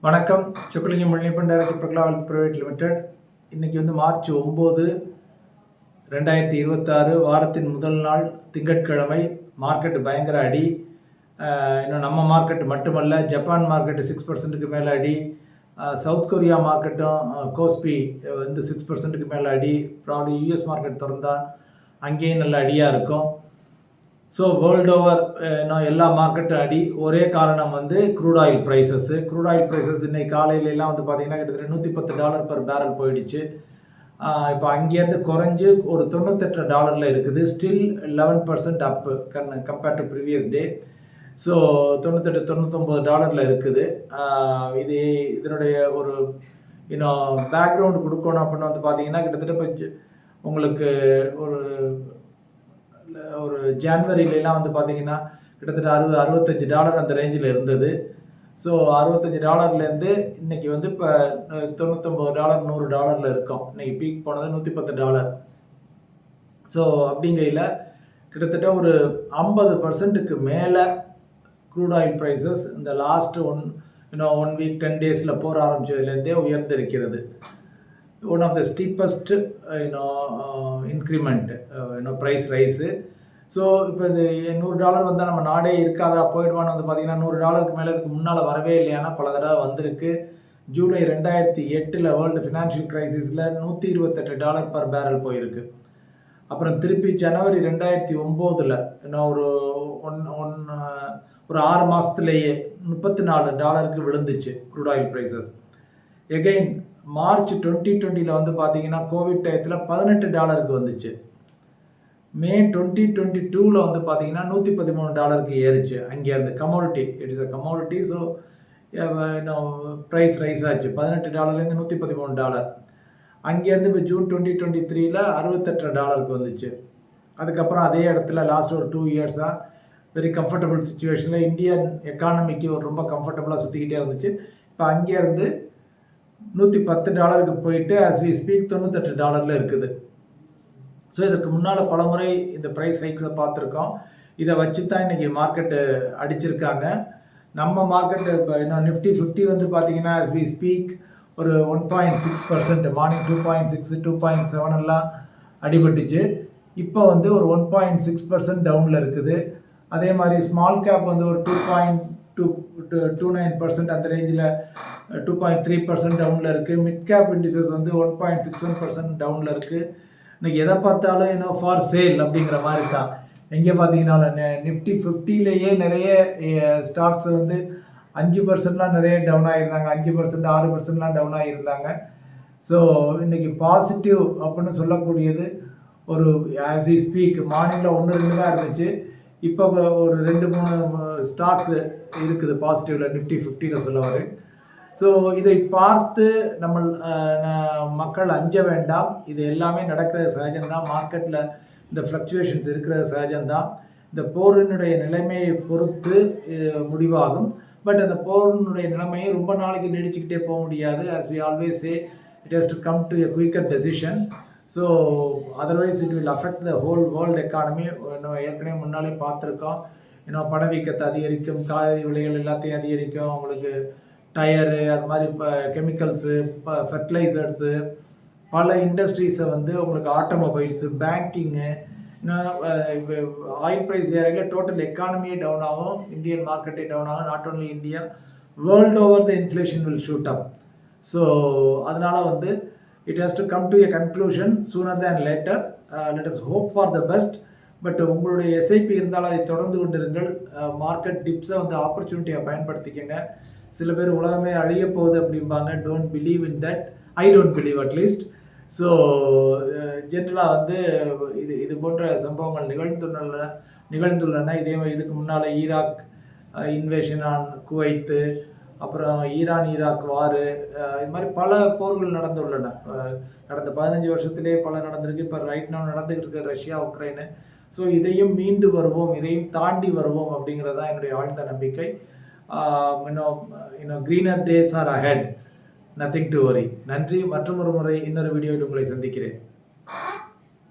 வணக்கம். Chockalingam Maniappan director Prakala private limited. இன்றைக்கி March 9, 2026 வாரத்தின் முதல் நாள் திங்கட்கிழமை. மார்க்கெட்டு பயங்கர அடி. இன்னும் நம்ம மார்க்கெட் மட்டுமல்ல, ஜப்பான் மார்க்கெட்டு 6% மேலே அடி, சவுத் கொரியா மார்க்கெட்டும் கோஸ்பி 6% மேலே அடி. ப்ராப்ளி யூஎஸ் மார்க்கெட் திறந்தால் அங்கேயும் நல்ல அடியாக இருக்கும். ஸோ வேர்ல்டு ஓவர் எல்லா மார்க்கெட்டும் அடி. ஒரே காரணம் க்ரூட் ஆயில் ப்ரைஸஸ் இன்னைக்கு காலையிலலாம் பார்த்தீங்கன்னா கிட்டத்தட்ட $110 per பேரல் போயிடுச்சு. இப்போ அங்கேருந்து குறைஞ்சு ஒரு $98 இருக்குது. Still 11% up compared to previous day. So $98-99 இருக்குது. இதனுடைய ஒரு பேக்ரவுண்டு கொடுக்கணும் அப்படின்னு பார்த்தீங்கன்னா கிட்டத்தட்ட இப்போ உங்களுக்கு ஒரு ஜான்வரியிலலாம் பார்த்தீங்கன்னா கிட்டத்தட்ட $60-65 அந்த ரேஞ்சில் இருந்தது. ஸோ $65 இன்றைக்கி இப்போ $99 $100 இருக்கும். இன்றைக்கி பீக் போனது $110. ஸோ அப்படிங்கையில் கிட்டத்தட்ட ஒரு 50% மேலே க்ரூட் ஆயில் ப்ரைஸஸ் இந்த லாஸ்ட்டு ஒன் வீக் 10 டேஸில் போற ஆரம்பித்ததுலேருந்தே உயர்ந்திருக்கிறது. One of the steepest increment price rise. So இப்போ இது $100 வந்தால் நம்ம நாடே இருக்காதா, போயிடுவான்னு பார்த்தீங்கன்னா $100 மேலே இதுக்கு முன்னால் வரவே இல்லையானா பல தடவை வந்திருக்கு. ஜூலை 2008 வேர்ல்டு ஃபினான்ஷியல் கிரைசிஸில் $128 per பேரல் போயிருக்கு. அப்புறம் திருப்பி ஜனவரி 2009 ஒரு 6 மாதத்துலேயே $34 விழுந்துச்சு crude oil prices. Again March 2020 பார்த்தீங்கன்னா கோவிட் டயத்தில் $18 வந்துச்சு. மே 2022 பார்த்தீங்கன்னா $113 ஏறிச்சு. அங்கேருந்து commodity, it is a commodity. So price rise ஆச்சு. $18 $113. அங்கேருந்து இப்போ ஜூன் 2023 $68 வந்துச்சு. அதுக்கப்புறம் அதே இடத்துல லாஸ்ட் ஒரு 2 இயர்ஸாக வெரி கம்ஃபர்டபுள் சுச்சுவேஷனில் இந்தியன் எக்கானமிக்கு ஒரு ரொம்ப கம்ஃபர்டபுளாக சுற்றிக்கிட்டே இருந்துச்சு. இப்போ அங்கேருந்து $110 போயிட்டு ஆஸ் வி ஸ்பீக் $98 இருக்குது. ஸோ இதற்கு முன்னால் பல முறை இந்த ப்ரைஸ் ஹைக்ஸை பார்த்துருக்கோம். இதை வச்சு தான் இன்றைக்கி மார்க்கெட்டு அடிச்சிருக்காங்க. நம்ம மார்க்கெட்டு இப்போ நிஃப்டி 50 பார்த்தீங்கன்னா ஆஸ் வி ஸ்பீக் ஒரு 1.6%, மார்னிங் 2.6 2.7 எல்லாம் அடிபட்டுச்சு. இப்போ ஒரு 1.6% டவுனில் இருக்குது. அதே மாதிரி ஸ்மால் கேப் ஒரு 2.29% அந்த ரேஞ்சில் 2.3% டவுனில் இருக்குது. மிட் கேப் இண்டிசஸ் 1.61% டவுனில் இருக்குது. இன்றைக்கி எதை பார்த்தாலும் ஃபார் சேல் அப்படிங்கிற மாதிரி தான். எங்கே பார்த்தீங்கன்னா நிஃப்டி 50லேயே நிறைய ஸ்டாக்ஸ் 5%லாம் நிறைய டவுன் ஆகியிருந்தாங்க. 5% 6%லாம் டவுன் ஆகியிருந்தாங்க. ஸோ இன்றைக்கி பாசிட்டிவ் அப்படின்னு சொல்லக்கூடியது ஒரு ஆஸ் வி ஸ்பீக் மார்னிங்கில் 1-2 தான் இருந்துச்சு. இப்போ ஒரு 2-3 ஸ்டாக்ஸ் இருக்குது பாசிட்டிவில் நிஃப்டி 50ல் சொல்ல வரேன். ஸோ இதை பார்த்து நம்ம மக்கள் அஞ்ச வேண்டாம். இது எல்லாமே நடக்கிறது சகஜம்தான். மார்க்கெட்டில் இந்த ஃப்ளக்சுவேஷன்ஸ் இருக்கிறது சகஜம்தான். இந்த போரினுடைய நிலைமையை பொறுத்து முடிவாகும். பட் அந்த போரினுடைய நிலைமையை ரொம்ப நாளைக்கு நீடிச்சுக்கிட்டே போக முடியாது. As we always say, it has to come to a quicker decision. So otherwise it will affect the whole world economy. ஏற்கனவே முன்னாலே பார்த்துருக்கோம். பணவீக்கத்தை அதிகரிக்கும், காய்கறி விலைகள் எல்லாத்தையும் அதிகரிக்கும், உங்களுக்கு டயரு, அது மாதிரி இப்போ கெமிக்கல்ஸு, ஃபெர்டிலைசர்ஸு, பல இண்டஸ்ட்ரீஸை உங்களுக்கு ஆட்டோமொபைல்ஸு, பேங்கிங்கு, ஆயில் ப்ரைஸ் ஏறையில் டோட்டல் எக்கானமியே டவுன் ஆகும், இந்தியன் மார்க்கெட்டே டவுன் ஆகும். Not only India, world over the inflation will shoot up. So அதனால் it has to come to a conclusion sooner than later. Let us hope for the best. But உங்களுடைய SIP இருந்தாலும் அதை தொடர்ந்து கொண்டிருங்கள். Market டிப்ஸை ஆப்பர்ச்சுனிட்டியை பயன்படுத்திக்கங்க. சில பேர் உலகமே அழிய போகுது அப்படிம்பாங்க. Don't believe in that. I don't believe at least. So ஜென்ரலாக இது போன்ற சம்பவங்கள் நிகழ்ந்துள்ளன. இதுக்கு முன்னால் ஈராக் இன்வேஷன் ஆன் குவைத்து, அப்புறம் ஈராக் வாரு, இது மாதிரி பல போர்கள் நடந்துள்ளன. கடந்த 15 வருஷத்திலே பல நடந்திருக்கு. இப்போ ரைட் நவ் நடந்துகிட்டு இருக்க ரஷ்யா உக்ரைனு. ஸோ இதையும் மீண்டு வருவோம், இதையும் தாண்டி வருவோம் அப்படிங்கிறது தான் என்னுடைய ஆழ்ந்த நம்பிக்கை. greener days are ahead, nothing to worry. நன்றி. மற்றொரு முறை இன்னொரு வீடியோவில் உங்களை சந்திக்கிறேன்.